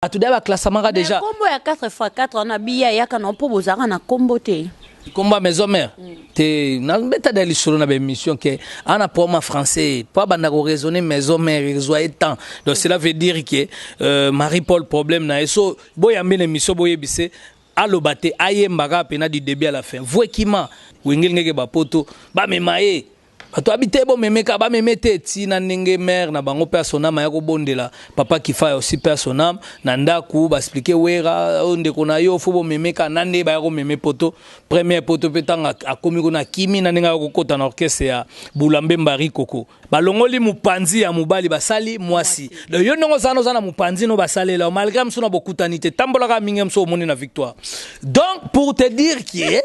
Atuda ba classement déjà. Combo ya 4x4 on a biya ya kana po bozaka na combo te. Combat maison mère. Te na beta dali solo na émission que ana pour ma français pas banda ko raisonner maison mère rezoa temps. Donc cela veut dire que Marie-Paul problème na eso boya mbele émission boye bise alobate ayembaga pena du début à la fin. Voikima wingel ngeke ba poto ba memaye. Bato habité bon memeka ba memete ti na ndenge mère na bango personnama ya ko bondela papa qui fa aussi personnam na ndaku ba expliquer wera onde kona yo fo bo memeka nande ba ko meme poto premier poto petanga akomi ko na kimi na ndenge ko kota na orchestre ya Bulambe Mbari Koko balongoli mupanzi ya mubali basali mwasi de yo ndongo zano zana mupanzi no basali la malgré msuna bokutanite tambola ka mingem so moni na victoire donc pour te dire que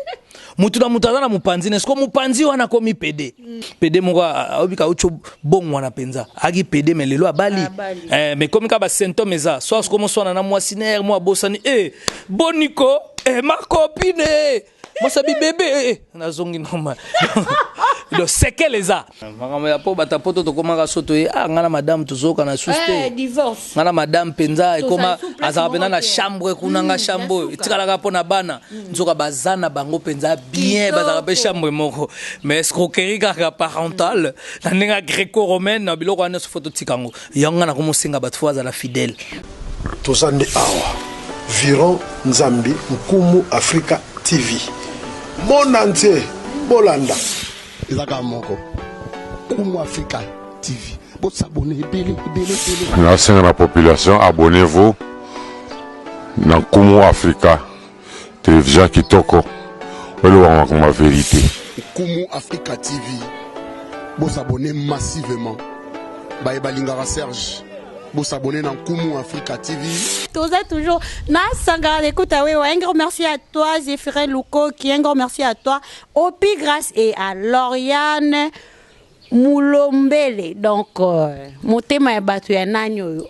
mutuna mutazana mupanzi nesko mupanzi wana komi PD PD moko obika ucho bon wana penza agi PD melelo abali mais comme ka ba symptôme eza soit comme so na mwasi ner moi bosani boniko ma copine moi sabi bébé na zongi normal donc c'est que les a makamo ya po bata poto to komaka soto ngana madame tuzoka na suste divorce ngana madame penza ekoma azabena na chambre kunanga chambre itikala ka pona bana nzoka bazana bango penza bien bazaka pe chambre moko mais escroquerie ka parentale na ninga gréco-romaine na biloko wana so photo tikango yanga na komosinga batu fwa za la fidèle tozande awa Viron Nzambi Nkumu Africa TV mon entier bolanda ezaka moko Nkumu Africa TV bo s'abonner bele. Nasenga na population abonnez-vous na Nkumu Africa télévision kitoko wale wa ma vérité Nkumu Africa TV bo s'abonner massivement ba balingara Serge bo s'abonner dans Nkumu Africa TV. Tous toujours na sangara écoute un grand merci à toi Zéphirin Louko qui un grand merci à toi Opi Grâce et à Lauriane Moulombele donc motema ya batu ya nanyo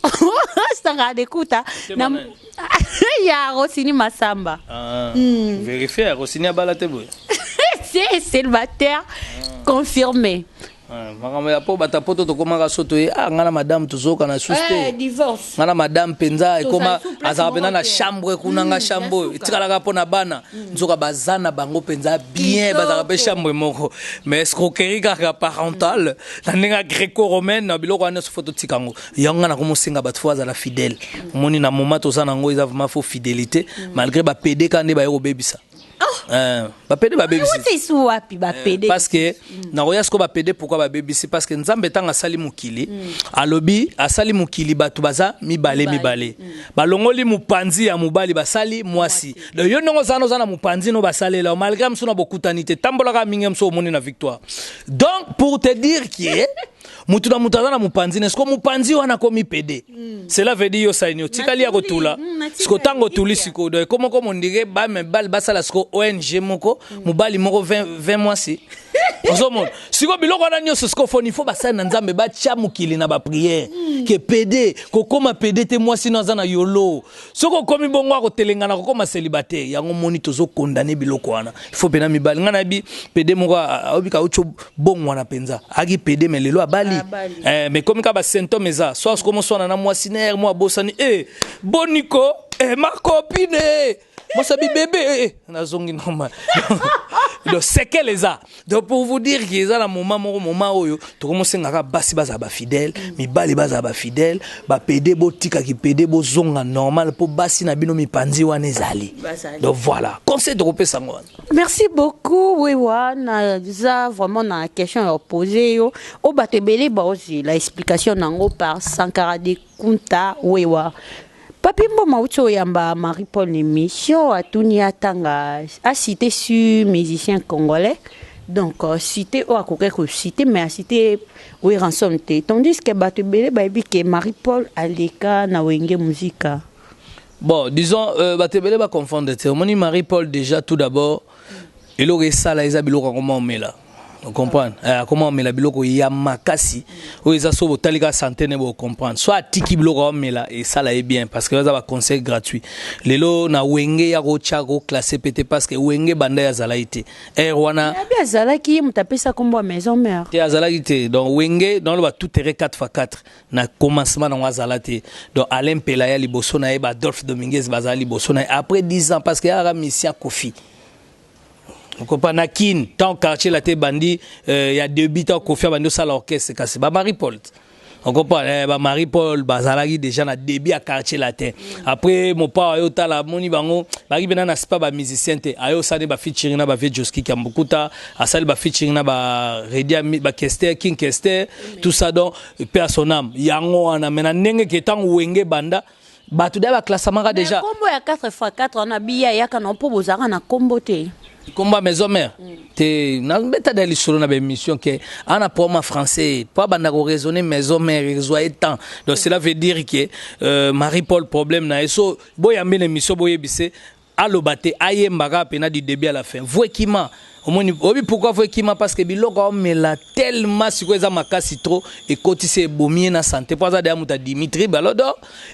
sangara écoute na ya Rosini Massamba vérifier Rosini abalate boy c'est célibataire confirmé. Makamo ya po bata poto to komaka soto ngana madame tuzoka na suste divorce ngana madame penza ekoma azabena na chambre kunanga chambre itikala ka pona bana nzoka bazana bango penza bien bazaka pe chambre moko mais escroquerie ka parentale na ninga gréco-romaine na biloko wana so photo tikango yanga na komosinga batu fwa za la fidèle moni na moment tozana ngo eza vraiment faux fidélité malgré ba PD kande ba yoko bebisa ba PD ba bebisi parce que na royasko ba PD pourquoi ba bebisi parce que nzambe tanga sali mukili alobi asali mukili batu baza mibale balongoli mupanzi ya mubali basali mwasi de yo ndongo zana mupanzi no basali la malgré msuna bokutanite tambola ka mingem so moni na victoire donc pour te dire que mutuna mutazana mupanzi nesko mupanzi wana komi PD cela veut dire yo sainyo tikali ya kotula siko tango tuli siko do comme ndike ba me bal basala siko ONG moko mubali moko 20 mois si ozomona siko biloko na nyoso siko foni fo basala na nzambe ba tia mukili na ba prière ke PD kokoma PD te mois si na yolo soko komi bongo ko telengana kokoma célibataire yango moni tozo condamner biloko wana il faut pena mibali ngana bi PD moko obika ucho bongo wana penza agi PD melelo abali mais comme ka ba symptôme eza soit comme so na mwasi ner moi bosani boniko ma copine moi sabi bébé na zongi normal donc c'est que les a donc pour vous dire qu'ils ont la moment oyo to commencer ngaka basi baza ba fidèle mibali baza ba fidèle ba PD botika ki PD bo zonga normal pour basi na bino mipanzi wana ezali donc voilà conseil de repé sango. Merci beaucoup Wewa za vraiment na question posée yo o batebele ba aussi la explication nango par Sankara de Kunta Wewa. Papi Mboma Ucho Yamba Marie-Paul émission à Tunia Tanga a cité sur musicien congolais donc cité ou à quelque cité mais à cité oui ransom té tandis que Batebele baby que Marie-Paul Aleka na wenge musica bon disons Batebele va confondre té moni Marie-Paul déjà tout d'abord il aurait ça là ils habilent comment mais là on comprend comment on met la biloko ya makasi ou ils so botali ka santé ne bo comprendre soit tiki biloko on met là et ça là est bien parce que ça va conseil gratuit lelo na wenge ya ko chako classé pété parce que wenge banda ya zalaité wana bien zalaki mutapesa kombo maison mère te zalaité donc wenge dans le tout terrain 4x4 na commencement na zalate donc Alain Pelaya liboso na ba Adolphe Dominguez bazali liboso na après 10 ans parce que ya Missia Kofi. On comprend Nakin, tant quartier la té bandi, il y a deux bits en Kofi bandi ça l'orchestre, c'est pas Marie-Paul. On comprend Marie-Paul bazalagi déjà na débit à quartier la té. Après mon père ayo tala moni bango, bari bena na pas ba musicien té, ayo ça ne ba featuring na ba vie Joski Kambukuta, asali ba featuring na ba Redia ba Kester, King Kester, tout ça donc personnam. Yango ana mena nenge ke tant wenge banda. Ba tout d'abord classement déjà. Combo ya 4x4 on a biya ya kana po bozara na combo té. Combat maison mère te na beta dali solo na émission que ana pour français pas banda ko raisonner maison mère résoit temps donc cela veut dire que Marie-Paul problème na eso boya mbele émission boye bise alobate ayembaka pena du début à la fin voikima obi pourquoi voikima parce que biloko mais la tellement siko eza makasi trop et kotise bomie na santé pour ça de muta Dimitri Balodo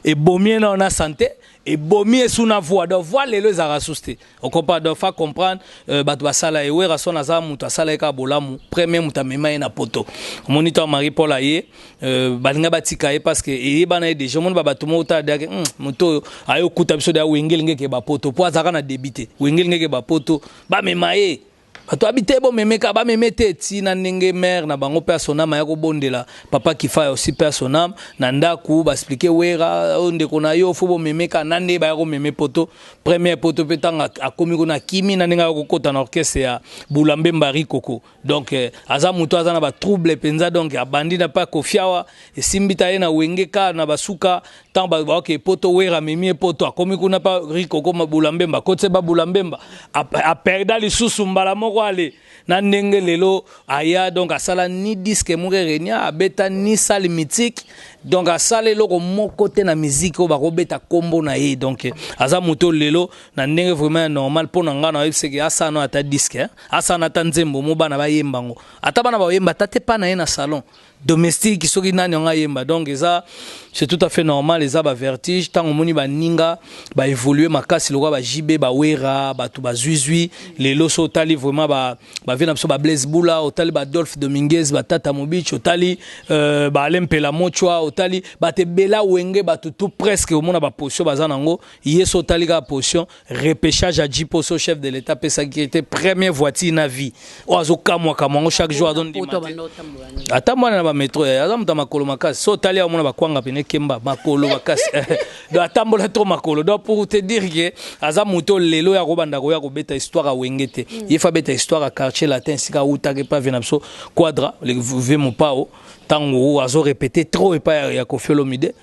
et bomie na santé et bomie sous na voix donc voilà les arasuste on comprend donc faut comprendre bato basala et wera son aza muta sala ka bolamu premier muta mema na poto moniteur Marie-Paul aye balinga batika parce que et bana déjà mon bato mota de moto ayo kuta biso da wengel ngeke ba poto po azaka na débité wengel ngeke ba poto ba memaye bato habité bon memeka ba memete ti na ndenge mère na bango personnam ya ko bondela papa qui fait aussi personnam na ndaku ba expliquer wera onde kona yo fo bo memeka nande ba ko meme poto premier poto petanga akomi ko na kimi na ndenge ko kota na orchestre ya Bulambe Mbari Koko donc aza muto aza na ba trouble penza donc abandi na pa kofiawa e simbita ye na wengeka na basuka tant ba OK poto wera memi poto akomi ko na pa Rikoko Bulambe Mba kotse ba Bulambe Mba a perda li susumbala moko ale na ndenge lelo aya donc asala ni disque murerenia abeta ni salle mythique donc asala loko moko te na musique o ba robeta kombo na ye donc aza moto lelo na ndenge vraiment normal pour nga na yebse ke asa no ata disque asa na tanzembo mo bana ba yembango ata bana ba yemba tate pa na ye na salon domestique soki nani nga yemba donc ça c'est tout à fait normal les ba vertige tant moni ba ninga ba évoluer makasi loko ba JB ba wera ba tu ba zuizui lelo so tali vraiment ba vena so ba Blaise Boula otali ba Adolphe Dominguez ba Tata Mobich otali ba Alain Pela Mochwa otali ba te bela wenge ba tout presque au monde ba position bazanango yeso otali ka position repêchage à Jipo so chef de l'état pesa qui était première voiture na vie oazo kamwa kamango chaque jour azon di ata mwana na ba métro aza muta makolo makasi so otali amona ba kwanga pene kemba makolo makasi do atambola trop makolo donc pour te dire que aza muto lelo ya ko banda ko ya ko beta histoire a wengete il fa beta histoire a quartier latin sika uta ke pa venapso quadra le ve mon pao tango azo répéter trop et pas ya Koffi Olomide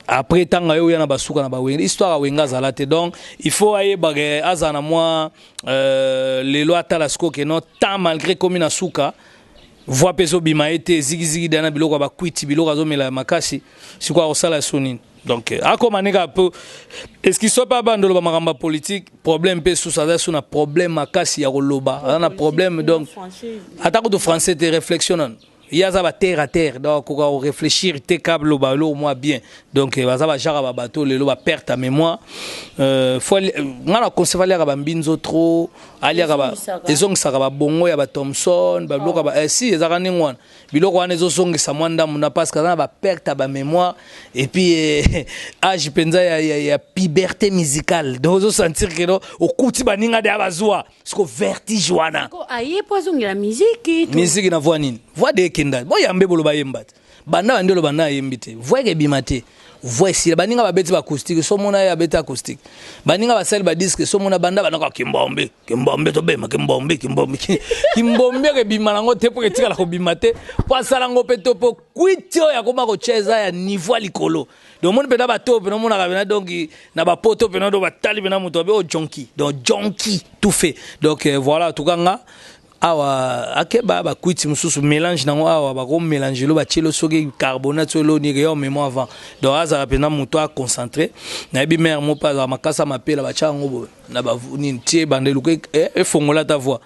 après tanga yo yana basuka na ba wengete histoire a wenga zalate donc il faut aye bagé azana moi les lois talasko que non tant malgré comme na suka voix peso bima été zigizigi dana biloko ba kwiti biloko azomela makasi sikwa osala sonine donc akomaneka peu est-ce qu'il soit pas bandolo ba makamba politique problème pe sous ça sur na problème makasi ya koloba na problème donc attaque de français te réflexionnant il y a ça terre à terre donc on réfléchir te câble balo moi bien donc ça va jara ba bateau le ba perte à mémoire faut ngana conserver ba mbinzo trop ali ba ezong saka ba bongo ya ba Thompson ba bloka ba si ezaka ningwana biloko wana ezosongisa mwanda muna parce que ça ba perte ba mémoire et puis âge penza ya puberté musicale donc zo sentir que no okuti baninga de abazwa siko vertige wana ko aye poisson la musique na voix nini voix de kenda boya mbebolo ba yemba banda bandelo banda yembite voix ke bimate voici baninga ba beti ba acoustique so mona ya beti acoustique baninga ba sel ba disque so mona banda banaka kimbombe to bema kimbombe ke bimanango te pour etika la ko bimate kwa salango peto po kwitio ya koma ko cheza ya niveau likolo donc mon peda ba top no mona ka bena donc na ba poto pena do ba tali bena muto be o jonki donc jonki tout fait donc voilà tout kanga awa akeba ba kuiti mususu mélange nango awa ba ko mélanger lo ba tielo soki carbonate lo ni yo mémoire avant donc aza pena muto a concentré na bi mère mo pa makasa mapela ba chango bo na ba ni tie bandelu ke e fongola ta voix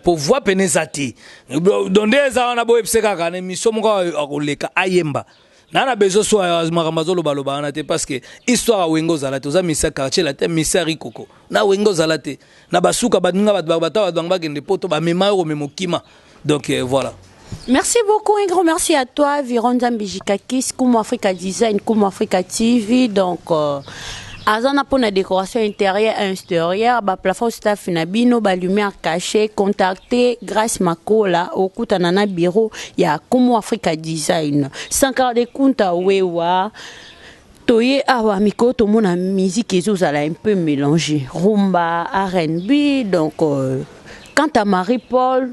pour voix penezati donc des ana bo epseka kana misomo ko akoleka ayemba nana bezo so makambazo lo baloba na te parce que histoire wengo zalate oza misa quartier la te misa rikoko na wengo zalate na basuka badinga batwa ba kende poto ba memaro memokima donc voilà. Merci beaucoup, un grand merci à toi Viron Nzambijikakis, Kumu Africa Design, Kumu Africa TV. Donc azana pour la décoration intérieure et extérieure, ba plafond staff nabino, ba lumière cachée, contactez Grace Makola au Kutanana bureau ya Kumu Africa Design. Sankara de Kunta Wewa. Toye awa miko to mona musique ezozala un peu mélangée. Rumba, R&B, donc quant à Marie-Paul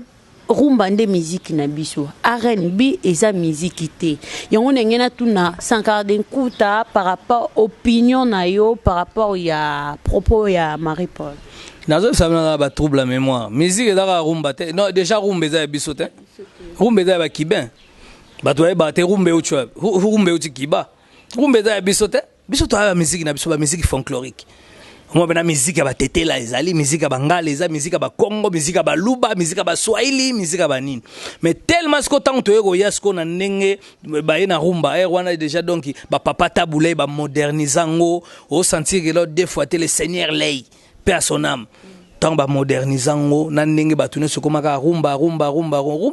rumba nde musique na biso R&B eza musique te yango ngena tuna Sankara de Nkuta par rapport opinion na yo par rapport ya propos ya Marie-Paul nazo sabana ba trouble la mémoire musique eza rumba te non déjà rumba eza biso te rumba eza ba kibin bato ba te rumba ucho rumba uti kiba rumba eza biso te biso to ba musique na biso ba musique folklorique. Moi bena musique ya batetela ezali musique ya bangala eza musique ya bakongo musique ya baluba musique ya baswahili musique ya banini mais tellement ce tant to yeko yasko na ndenge ba na rumba wana déjà donc ba papa tabulé ba modernizango au sentir que l'autre deux fois le seigneur lay personnam tant ba modernizango na ndenge batune ce komaka rumba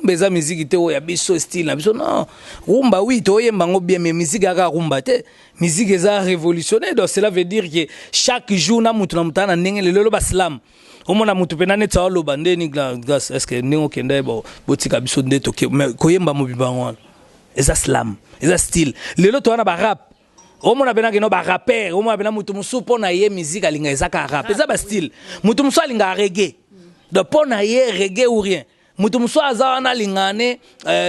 eza musique te o ya biso style na biso non rumba oui to yemba ngo bien mais musique ya rumba te musique eza révolutionnaire donc cela veut dire que chaque jour na mutu na mutana ndenge lelo ba slam omona mutu pena ne tsalo bande ni grâce est-ce que ndenge okenda bo botika biso nde to koyemba mobimba ngwana eza slam eza style lelo to wana ba rap omona bena ke no ba rapper omona bena mutu musu pona ye musique alinga eza ka rap eza ba style mutu musu alinga reggae donc pona ye reggae ou rien mutu musu aza na lingane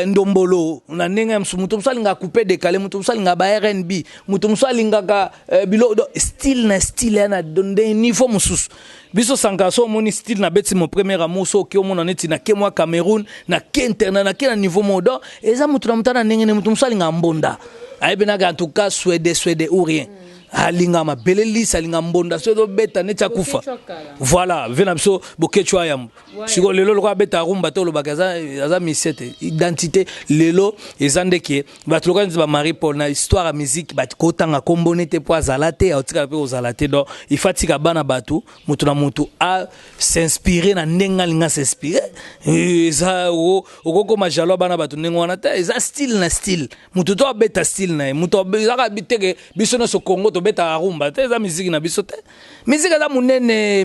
ndombolo na ndenge mutu musu alinga couper décaler mutu musu alinga ba R&B mutu musu alinga ka bilo style na style na donde niveau mususu biso Sankara so moni style na beti mon premier amour so ki omona neti na ke moi Cameroun na ke internet na ke na niveau modo eza mutu na mutana ndenge ne mutu musu alinga mbonda aibena en tout cas Suède ou rien alinga ma beleli salinga mbonda so do beta neta kufa voilà vena biso bokechwa yam siko lelo lokwa beta rumba to lo bakaza aza misete identité lelo ezandeke bato lokwa ba Marie-Paul na histoire ya musique bat kotanga kombonete po azalate autika pe ozalate donc il fatika bana bato mutu na mutu a s'inspirer na ndenga linga s'inspirer eza okoko majalo bana bato ndenga wana ta eza style na style mutu to beta style na mutu zaka biteke biso na so Congo beta rumba te eza musique na biso te musique eza munene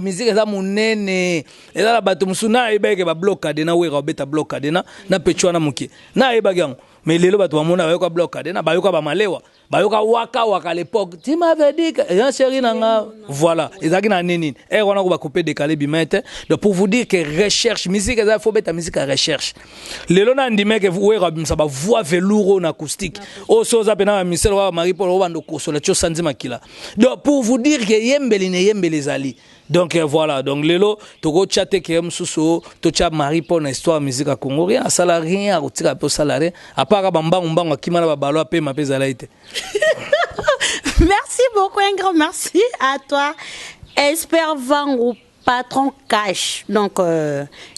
eza la bato musuna ebeke ba blockade na wera beta blockade na pechwana muke na ebaki yango mais lelo bato bamona bayoka blockade na bayoka ba malewa bayoka waka à l'époque tu m'avais dit que chéri nanga voilà ezaki na nini wana ko ba couper décaler bimete donc pour vous dire que recherche musique eza faut beta musique à recherche lelo na ndime que wera bimsa ba voix velours na acoustique o soza pena misel wa Marie-Paul o bando kosola tio sanzima kila donc pour vous dire que yembeli zali donc voilà donc lelo toko chatte ke msusu to cha Marie-Paul na histoire musique à Congo rien sala rien a tika po salare à part bambango akimana ba balo pe ma pezala ite. Merci beaucoup, un grand merci à toi Esper Vangu patron cash. Donc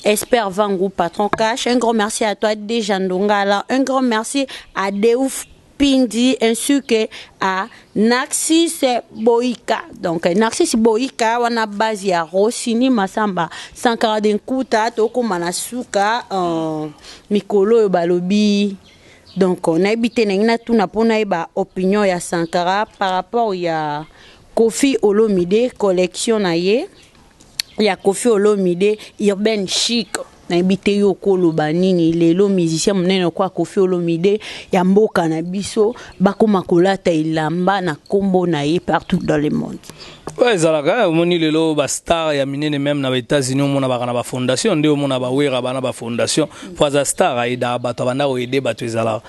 Esper Vangu patron cash, un grand merci à toi Deja Ndongala, un grand merci à Deouf Pindi ainsi que à Narcisse Boika. Donc Narcisse Boika wana base ya Rossini Masamba Sankara de Nkuta toko manasuka mikolo balobi. Donc on a habité na tuna pona ba opinion ya Sankara par rapport ya Koffi Olomide collection na ye ya Koffi Olomide urban chic na habité yo koloba nini lelo musicien monene kwa Koffi Olomide ya mboka na biso bakoma kolata ilamba na kombo na ye partout dans le monde. Ouais, zalaka moni lelo ba star ya minene même na États-Unis mona ba kana ba fondation nde mona ba wera bana ba fondation pour za star aida bato banda ko aider bato ezala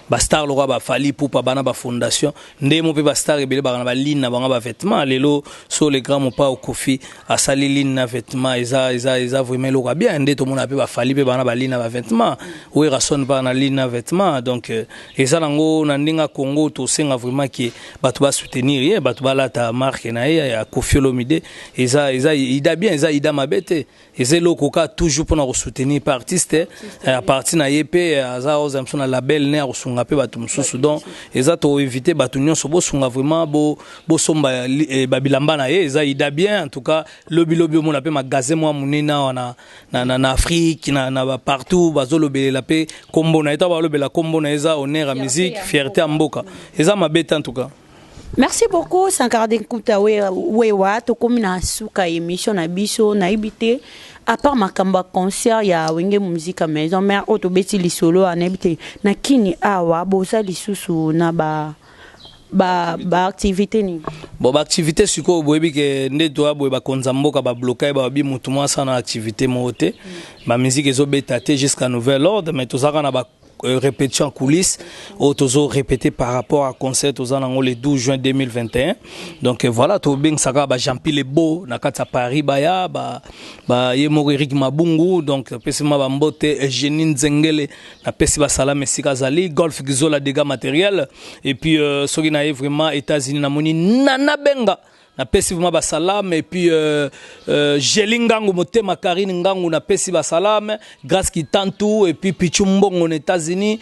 bastar loko bafali pupa bana ba fondation nde mo pe bastar ebele bana ba ligne na banga ba vêtements lelo so le grand mopa au kofi asali ligne na vêtements eza vraiment loko bien nde to mona pe bafali pe bana ba ligne na ba vêtements oui rason ba na ligne na vêtements donc eza nango na ndinga Congo to senga vraiment ki bato ba soutenir bato ba lata marque na ya Koffi Olomide eza ida bien eza ida mabete eza loko ka toujours pour na soutenir par artiste à partir na yep aza ozamso na label ne sunga pe batu mususu donc eza to éviter batu nyonso bo sunga vraiment bo somba babilamba na ye eza ida bien en tout cas lobi mona pe magasin moi munena na Afrique na partout bazolobelela pe kombo na eta balobela kombo na eza honneur à musique fierté à mboka eza mabete en tout cas. Merci beaucoup Sankara Nkuta wewa to komina suka émission na biso na ibité à part makamba concert ya wenge musique à maison mais auto beti li solo na ibité na kini awa boza lisusu na ba activité ni bon ba activité suko boyebi ke ndeto aboye ba konzamboka ba bloquer ba bi mutu mwa sana activité mote ba musique ezo beta te jusqu'à nouvel ordre mais to zaka na ba répétition en coulisses autozo répété par rapport à concert aux anango le 12 juin 2021 donc voilà to bing saka ba Jean Pilebo na kata Paris baya ba yemo Eric Mabungu donc pesima ba mbote Eugénie Nzengele na pesi ba salam esika zali golf gizola dégâts matériels et puis soki na vraiment États-Unis na moni Nana Benga na pesi vraiment ba salam et puis Jelingangu motema Karine Ngangu na pesi ba salam grâce qui tantou et puis Pichumbongo aux États-Unis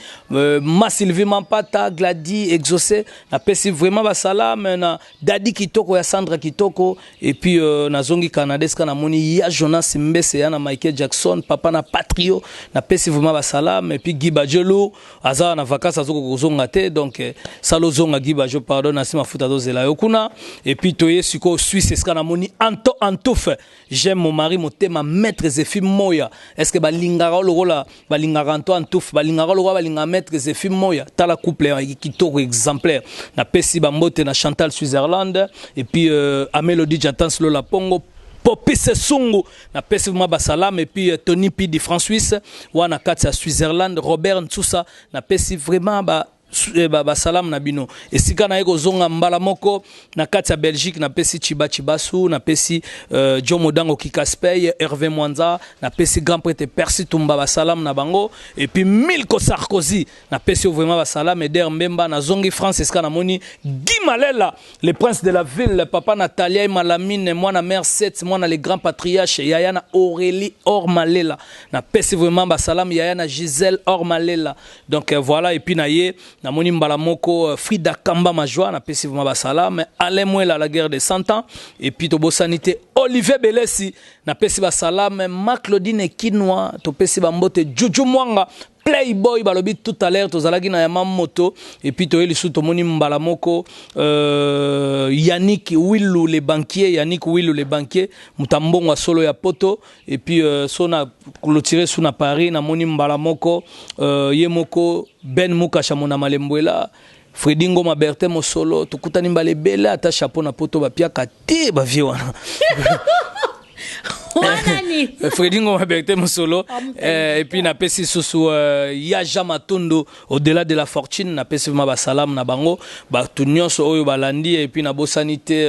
Sylvie Mampata Glady Exaucé na pesi vraiment ba salam na Dadi Kitoko ya Sandra Kitoko et puis na zongi Canadeska na moni ya Jonas Mbese ya na Michael Jackson papa na Patrio na pesi vraiment ba salam et puis Guy Bajelo aza na vacances azoko kozonga te donc salo zonga Guy Bajelo pardon na sima futa dozela yokuna et puis toye siko Suisse est-ce qu'on a moni Antouf j'aime mon mari mon thème maître Zéphine Moya est-ce que balingara le rôle balingara Antouf balingara le rôle balinga maître Zéphine Moya tala couple qui toko exemplaire na pesi bambote na Chantal Switzerland et puis a Mélodie Jatan Slo la Pongo Popi Sesungu na pesi vraiment basalam et puis Tony P de France Suisse wana katsa Switzerland Robert Ntsusa na pesi vraiment ba salam na bino esika na eko zonga mbala moko na kati ya Belgique na pesi Chibasu na pesi Jomo Dango Kikaspey Hervé Mwanza na pesi grand prêtre Percy Tumba ba salam na bango et puis Milko Sarkozy na pesi vraiment ba salam et der Mbemba na zongi France esika na moni Guy Malela le prince de la ville papa Natalia Malamine moi na mère 7 moi na les grands patriarches Yaya na Aurélie Ormalela na pesi vraiment ba salam Yaya na Gisèle Ormalela donc voilà et puis na ye na moni mbala moko Frida Kamba Majwa na pesi vraiment ba salam Alain Mwela la guerre des 100 ans et puis to bosanité Olivier Belesi na pesi ba salam Maclodine Kinwa to pesi ba mbote Juju Mwanga Playboy balobi tout à l'heure tozalaki na yama moto et puis toyeli sous tomoni mbala moko Yannick Willu les banquiers mutambongo wa solo ya poto et puis sona clôturer sous na Paris na moni mbala moko yemoko Ben Mukasha mona malembwela Fredingo Maberté Mosolo tukutani mbale bela ata chapeau na poto ba piaka te ba viwana Fredingo Maberté Mosolo et puis na pesi susu Yaja Matondo au-delà de la fortune na pesi ma ba salam na bango ba tunyonso oyo balandi et puis na bosanité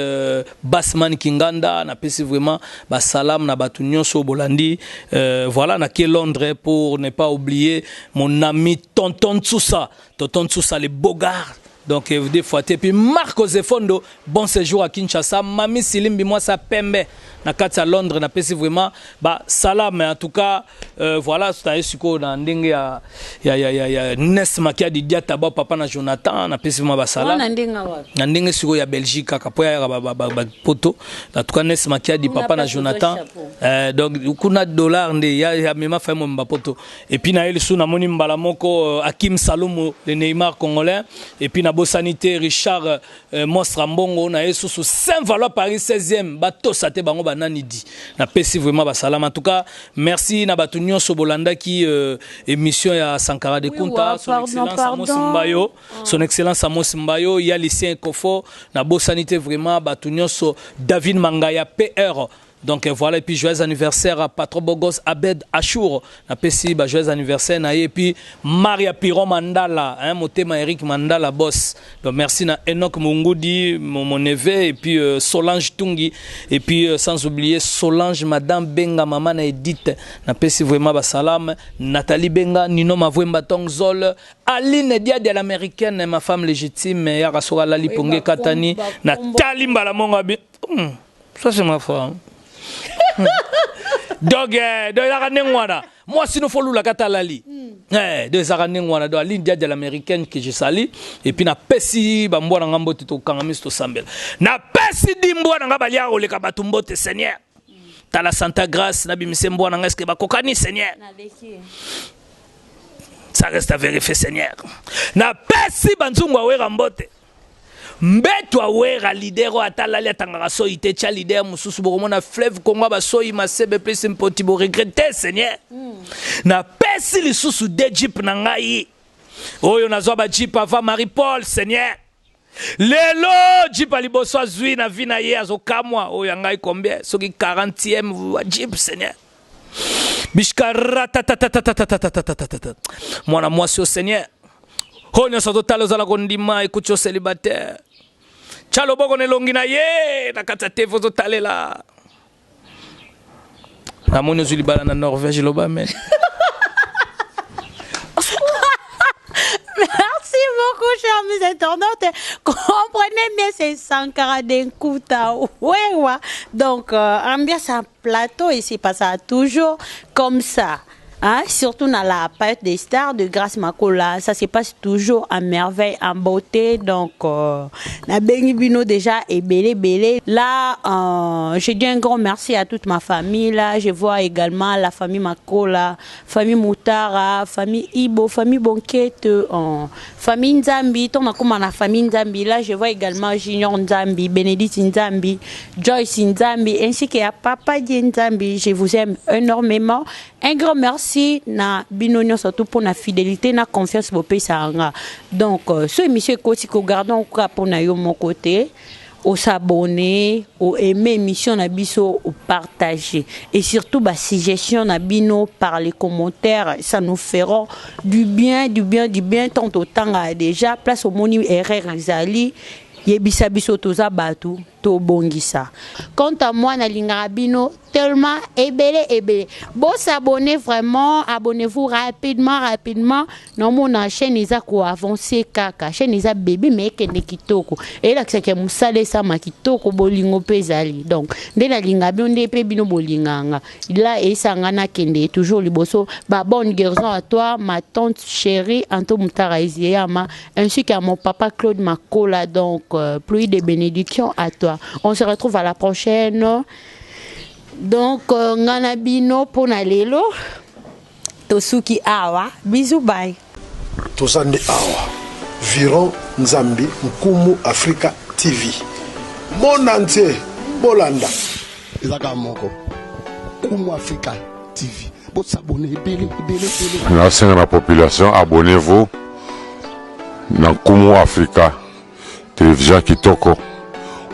Basman Kinganda na pesi vraiment ba salam na ba tunyonso bolandi voilà na ke Londres pour ne pas oublier mon ami Tonton Tsoussa les Bogards. Donc des fois et puis Marco Zefondo bon séjour à Kinshasa Mami Silimbi moi ça pembe na kati à Londres na pesi vraiment ba salam en tout cas voilà c'est suko na ndenge ya Nes Makia di diata ba papa na Jonathan na pesi vraiment ba salam na ndenge suko ya Belgique kapoya ya ba poto en tout cas Nes Makia di papa na Jonathan donc kuna dollar nde ya mema fa mo mbapoto et puis na ele sou na moni mbala moko Hakim Salomo le Neymar congolais et puis na bosanité Richard Monstre Mbongo na yesu sous Saint-Valois Paris 16e bato sate bango banani di na pesi vraiment ba salam en tout cas merci na batu nyonso bolanda ki émission ya Sankara de Kunta son excellence Amos Mbayo ya Lucien Kofo na bosanité vraiment batu nyonso David Mangaya PR Donc voilà, et puis joyeux anniversaire à Patron Bogos Abed Achour. Na pesi ba joyeux anniversaire na et puis Maria Piron Mandala, hein, motema Eric Mandala boss. Donc merci na Enoch Mungudi, mon neveu, et puis Solange Tungi, et puis sans oublier Solange Madame Benga maman na Edith. Na pesi vraiment ba salam, Nathalie Benga, Nino Mavwemba Tongzol, Aline Dia de l'américaine, ma femme légitime, Yara Sora Lali Ponge Katani, Nathalie Mbalamonga. Ça c'est ma femme. Donc moi sinon faut la katalali deux aranengwana do Aline Dia de l'américaine que je salue et puis na pesi bambo na ngambo to kangamisto sambela na pesi dimbo na ngabalia ole ka batumbote Seigneur ta la Santa Grâce na bimisembo na ngaske ba kokani Seigneur ça reste à vérifier Seigneur na pesi banzungu wera mbote mbeto awera leader atalali atangaka so ite cha leader mususu bokomona fleuve Congo basoyi masebe plus impoti bo regretter Seigneur na pesi lisusu de jeep na ngai oyo nazwa ba jeep ava Marie Paul Seigneur lelo jeep aliboso azwi na vina ye azokamwa oyo ngai combien soki 40e jeep Seigneur bishkara mwana mwasi au Seigneur Honyo sa totalo za la kondima ekucho célibataire. Chalo boko nelongi na ye na katate fozo talela. Na monyo zulibala na Norvège loba men. Merci beaucoup, chers internautes. Comprenez bien ces Sankara d'Nkouta. Ouais. Donc, ambiance à plateau ici, pas ça toujours comme ça. Hein? Surtout dans la période des stars de Grâce Makola, ça se passe toujours à merveille, en beauté. Donc, na Bengi Bino déjà est belé. Là, je dis un grand merci à toute ma famille. Là, je vois également la famille Makola, famille Moutara, famille Ibo, famille Bonquette, famille Nzambi. Ton comme la famille Nzambi. Là, je vois également Junior Nzambi, Bénédicte Nzambi, Joyce Nzambi, ainsi qu'à Papa Nzambi. Je vous aime énormément. Un grand merci na binonyo surtout pour la fidélité, na confiance pour Pessanga. Donc, ce émission Kotiko gardons pour na yo mon côté, au s'abonner, au aimer émission na biso, au partager et surtout ba suggestion na bino par les commentaires, ça nous fera du bien tant autant déjà place au moni RR Zali. Yebisa biso toza batu to bongisa. Quant à moi na lingarabino tellement ebele. Bon s'abonner vraiment, abonnez-vous rapidement. Non mon chaîne isa ko avancer kaka. Chaîne isa bébé mais kende kitoko. Et là que c'est musale sa makitoko bolingo pezali. Donc de la lingabino de pe bino bolinganga. Là et sangana kende toujours liboso. Ba bonne guérison à toi ma tante chérie Anto Mutara Iziama ainsi qu'à mon papa Claude Makola. Donc pluie de bénédictions à toi. On se retrouve à la prochaine. Donc, Nganabino Ponalelo, Tosuki Awa, bisous, bye. Tosande Awa, Viron Nzambi, Nkumu Africa TV. Mon entier, Bolanda. Ezaka moko. Nkumu Africa TV. Bon s'abonner, belé. Merci à la population, abonnez-vous. Dans Nkumu Africa. Télévision Kitoko,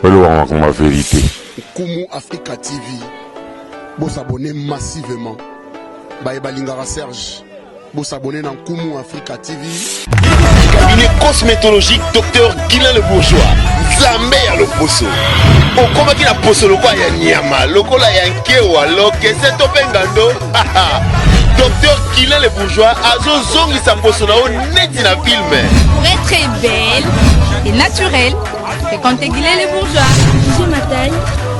ma vérité. Nkumu Africa TV, vous abonnez massivement. Baïbalingara Serge, vous abonnez dans Nkumu Africa TV. Cabinet cosmétologique Dr Guilain le Bourgeois. Zambé à l'opposo. Au combat qui n'a poso le quoi ya nyama, le kola ya nkewa, lo kese topengando. Dr Guilain le Bourgeois, azo zongi sa poso na o neti na film. Pour être belle et naturelle, fréquentez Guilain les Bourgeois. J'ai ma taille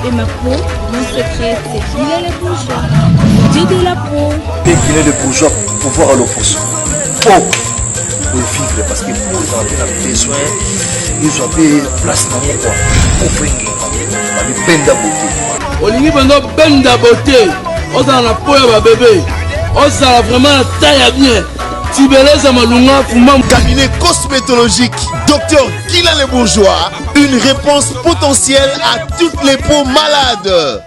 et ma peau. Mon secret, c'est Guilain les Bourgeois. J'ai de la peau. Et Guilain les Bourgeois pour voir l'opposo. Oh, pour vivre parce que pour avoir besoin, ils ont des places dans le coin. Pour faire des peines de beauté. Olingi bando peine de beauté. On a la peau à bébé. On a vraiment la taille bien. Cabinet cosmétologique Dr Guilain le Bourgeois, une réponse potentielle à toutes les peaux malades.